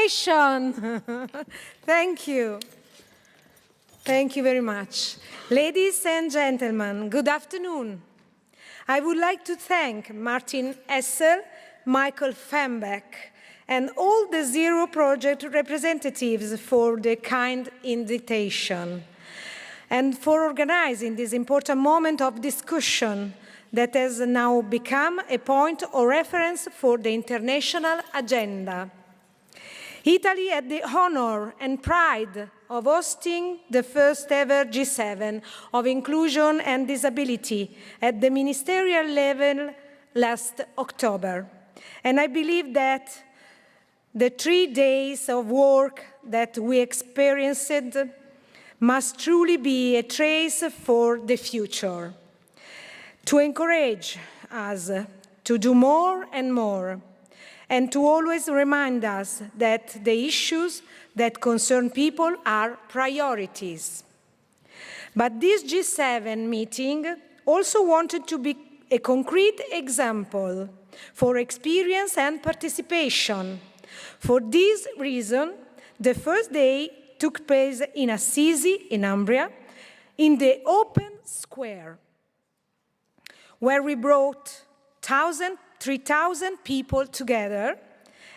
Congratulations! Thank you. Thank you very much. Ladies and gentlemen, good afternoon. I would like to thank Martin Essel, Michael Fembeck, and all the Zero Project representatives for the kind invitation and for organizing this important moment of discussion that has now become a point of reference for the international agenda. Italy had the honor and pride of hosting the first ever G7 of Inclusion and Disability at the ministerial level last October. And I believe that the 3 days of work that we experienced must truly be a trace for the future, to encourage us to do more and more, and to always remind us that the issues that concern people are priorities. But this G7 meeting also wanted to be a concrete example for experience and participation. For this reason, the first day took place in Assisi, in Umbria, in the open square, where we brought 3,000 people together,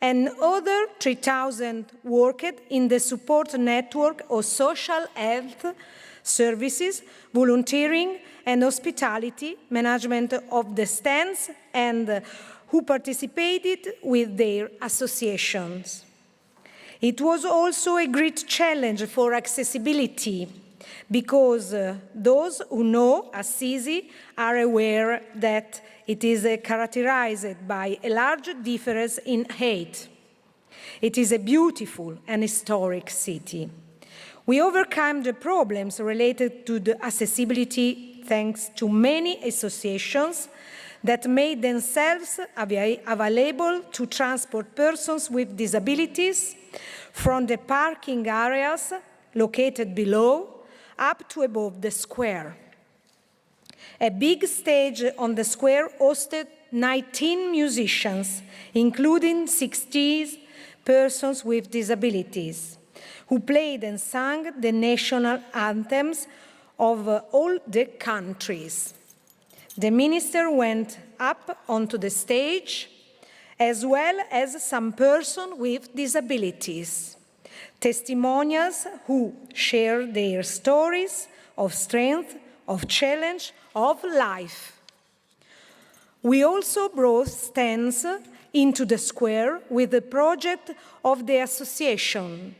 and other 3,000 worked in the support network of social health services, volunteering, and hospitality management of the stands, and who participated with their associations. It was also a great challenge for accessibility, because those who know Assisi are aware that it is characterized by a large difference in height. It is a beautiful and historic city. We overcame the problems related to the accessibility thanks to many associations that made themselves available to transport persons with disabilities from the parking areas located below up to above the square. A big stage on the square hosted 19 musicians, including 60 persons with disabilities, who played and sang the national anthems of all the countries. The minister went up onto the stage, as well as some persons with disabilities, testimonials who share their stories of strength, of challenge, of life. We also brought stands into the square with the project of the association,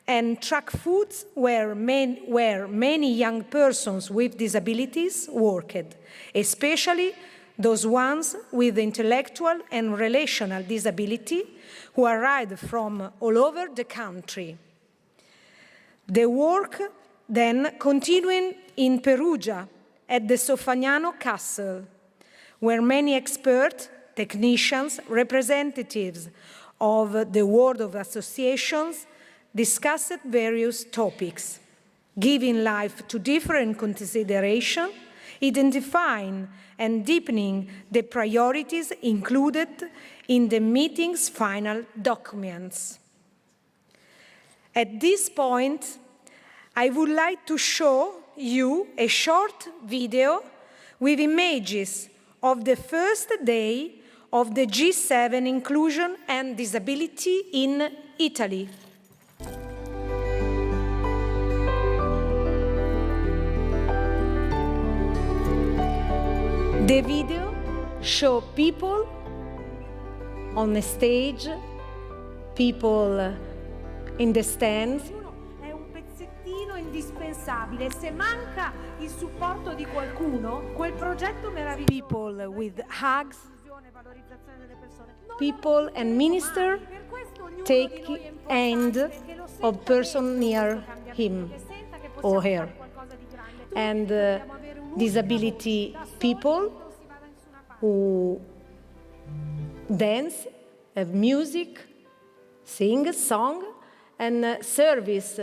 and truck foods where many young persons with disabilities worked, especially those ones with intellectual and relational disability who arrived from all over the country. The work then continued in Perugia at the Solfagnano Castle, where many experts, technicians, representatives of the world of associations discussed various topics, giving life to different considerations, identifying and deepening the priorities included in the meeting's final documents. At this point, I would like to show you a short video with images of the first day of the G7 Inclusion and Disability in Italy. The video shows people on the stage, people in the stands. È un pezzettino indispensabile. Se manca il supporto di qualcuno, quel progetto meraviglioso. People with hugs, people and minister take hand of person near him or her. And disability people who dance, have music, sing a song, and service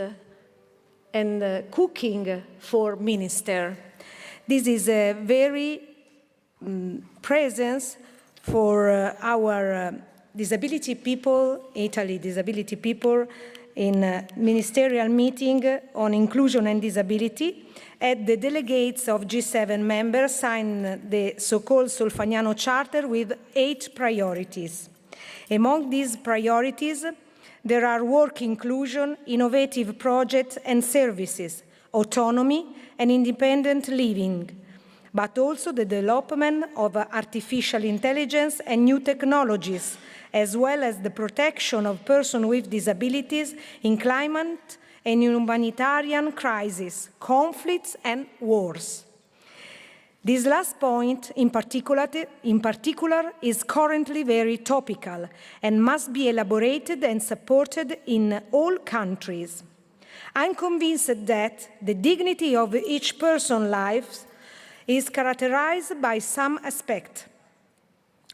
and cooking for minister. This is a very presence for our disability people, in a ministerial meeting on inclusion and disability, had the delegates of G7 members sign the so-called Solfagnano Charter with 8 priorities. Among these priorities, there are work inclusion, innovative projects and services, autonomy and independent living, but also the development of artificial intelligence and new technologies, as well as the protection of persons with disabilities in climate and humanitarian crises, conflicts and wars. This last point in particular is currently very topical and must be elaborated and supported in all countries. I'm convinced that the dignity of each person's life is characterized by some aspect.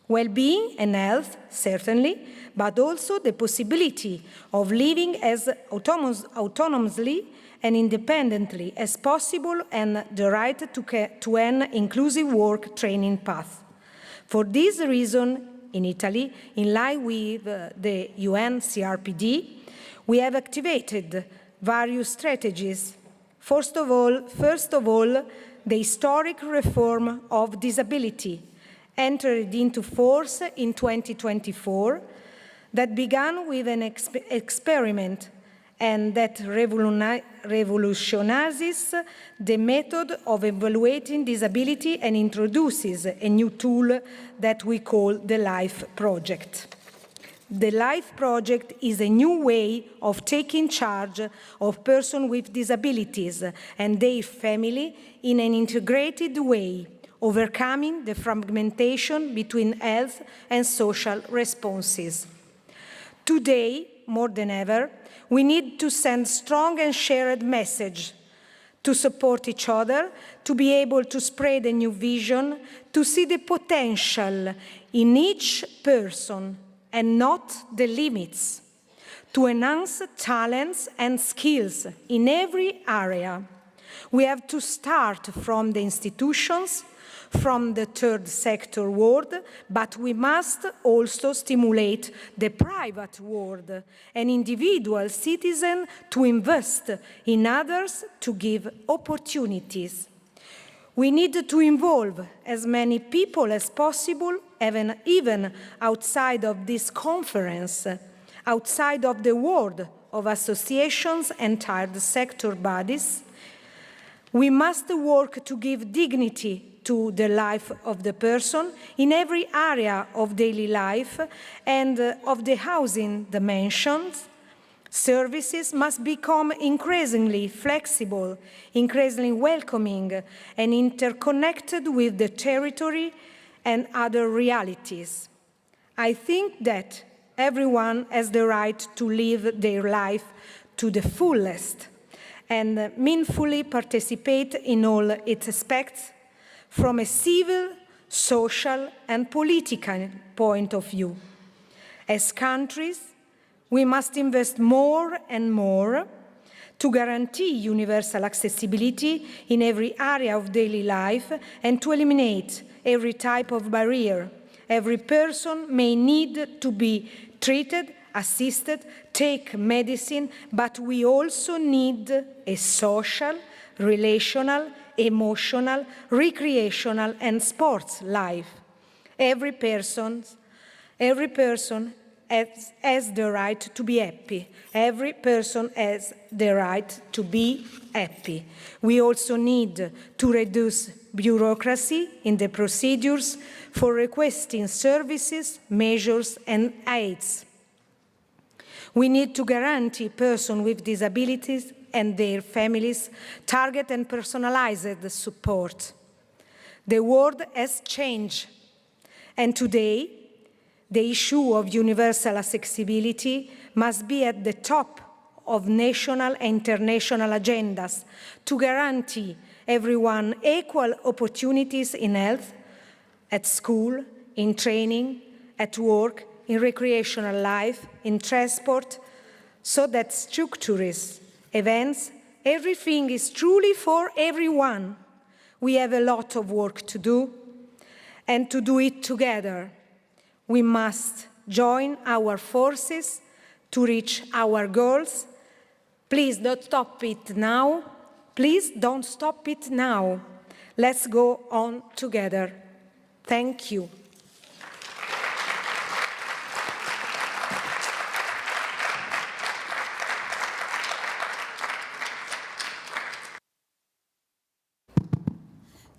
Well-being and health, certainly, but also the possibility of living as autonomously and independently as possible and the right to an inclusive work training path. For this reason, in Italy, in line with the UN CRPD, we have activated various strategies. First of all, the historic reform of disability, entered into force in 2024, that began with an experiment and that revolutionizes the method of evaluating disability and introduces a new tool that we call the LIFE Project. The LIFE Project is a new way of taking charge of persons with disabilities and their family in an integrated way, overcoming the fragmentation between health and social responses. Today, more than ever, we need to send strong and shared message to support each other, to be able to spread a new vision, to see the potential in each person and not the limits, to enhance talents and skills in every area. We have to start from the institutions, from the third sector world, but we must also stimulate the private world and individual citizens to invest in others to give opportunities. We need to involve as many people as possible, even outside of this conference, outside of the world of associations and third sector bodies. We must work to give dignity to the life of the person in every area of daily life and of the housing dimensions. Services must become increasingly flexible, increasingly welcoming, and interconnected with the territory and other realities. I think that everyone has the right to live their life to the fullest and meaningfully participate in all its aspects from a civil, social, and political point of view. As countries, we must invest more and more to guarantee universal accessibility in every area of daily life and to eliminate every type of barrier. Every person may need to be treated, assisted, take medicine, but we also need a social, relational, emotional, recreational, and sports life. Every person has the right to be happy. Every person has the right to be happy. We also need to reduce bureaucracy in the procedures for requesting services, measures, and aids. We need to guarantee persons with disabilities and their families target and personalized support. The world has changed, and today, the issue of universal accessibility must be at the top of national and international agendas to guarantee everyone equal opportunities in health, at school, in training, at work, in recreational life, in transport, so that structures, events, everything is truly for everyone. We have a lot of work to do, and to do it together, we must join our forces to reach our goals. Please don't stop it now. Please don't stop it now. Let's go on together. Thank you.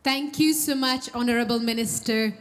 Thank you so much, Honorable Minister.